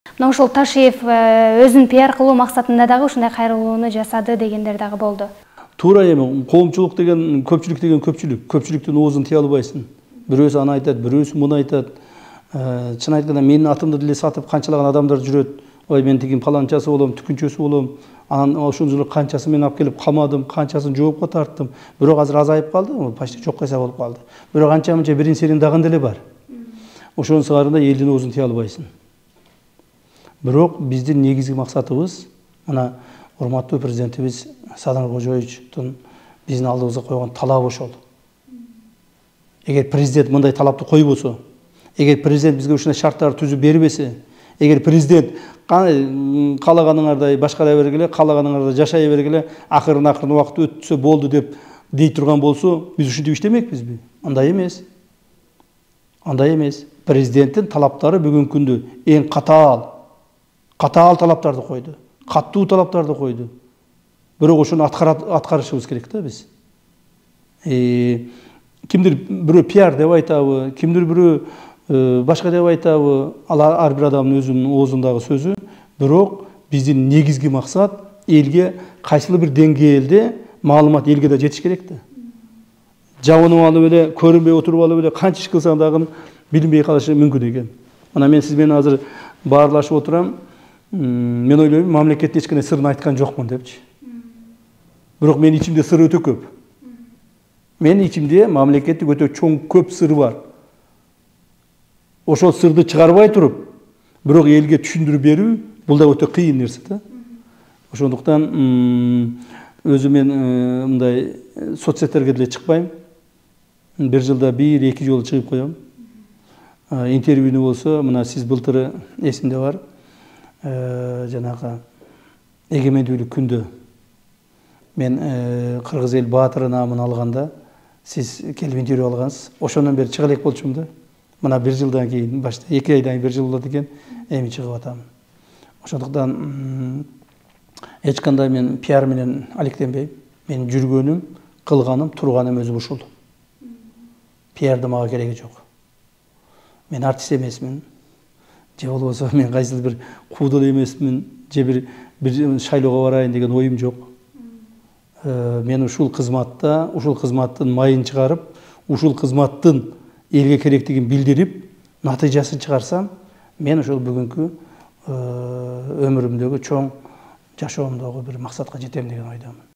Мына ошол Ташиев өзүн пиар кылуу максатында дагы ушундай кайрылууну жасады дегендер дагы болду. Туура эми коомчулук деген көпчүлүктүн оозун тыя албайсың. Бирөөсү аны айтат, бирөөсү муну айтат. Чын айтканда менин атымды деле сатып канчалаган адамдар жүрөт. Ой, мен тигин паланчасы болом, түкүнчөсү болом. Анан ошол канчасын мен алып келип камадым, канчасын жоопко тарттым. Бирок азыр азайып калды, почти жокко эсеп болуп калды. Бирок анча-мынча бирин серин дагы деле бар. Ошонун сыңарында элдин оозун тыя албайсың. Бирок биздин негизги максатыбыз мына урматтуу президентибиз Садыр Кожоевичтин биздин алдыбызга койгон талабы ошол. Эгер президент мындай талапты койбосо, эгер президент бизге ушундай шарттарды түзүп бербесе, эгер президент каалаганыңардай башкара бергиле, каалаганыңардай жашай бергиле, акырын убакыт өтсө болду деп дей турган болсо, биз ушинтип иштемекпизби? Андай эмес. Андай эмес. Президенттин талаптары бүгүнкү күндө эң катаал талаптарды койду. Каттуу талаптарды койду. Бирок ошону аткарышыбыз керек да биз. Кимдир бирөө пиар деп айтабы, кимдир бирөө башка деп айтабы, ал ар бир адамдын өзүнүн оозундагы сөзү. Бирок биздин негизги максат элге кайсыл бир деңгээлде маалымат элге да жетиш керек да. Жабынып алып эле, көрүнбөй отуруп алып эле канча иш кылсаң дагы билинбей калышы мүмкүн экен. Мына мен сиз менен азыр баарлашып отурам. Мен ойлойм, мамлекетте эч кандай сырын айткан жокмун депчи. Бирок менин ичимде сыр өтө көп. Менин ичимде мамлекеттик өтө чоң көп сыр бар. Ошол сырды чыгарбай туруп, бирок элге түшүндүрүп берүү бул да өтө кыйын нерсе да. Ошондуктан өзү мен мындай соцсеттерге деле чыкпайм. Бир жылда 1-2 жолу чыгып коем. Интервьюну болсо, мына сиз былтыры эсимде бар. Жанагы эгемендүүлүк күндө мен кыргыз эл баатыры наамын алганда сиз келип интервью алгансыз. Ошондон бери чыга элек болчумун да. Мына 1 жылдан кийин, башта 2 айдан кийин 1 жыл болот экен, эми чыгып атам. Ошондуктан эч кандай мен пиар менен алектенбейм. Менин жүргөнүм, кылганым, турганым өзү ушул. Пиарды мага кереги жок. Мен артист эмесмин. Же болбосо мен кайсыл бир куудул эмесмин, же бир шайлоого барайын деген оюм жок. Мен ушул кызматта, ушул кызматтын майын чыгарып, ушул кызматтын элге керектигин билдирип, натыйжасын чыгарсам, мен ошол бүгүнкү өмүрүмдөгү чоң жашоомдогу бир максатка жетем деген ойдомун.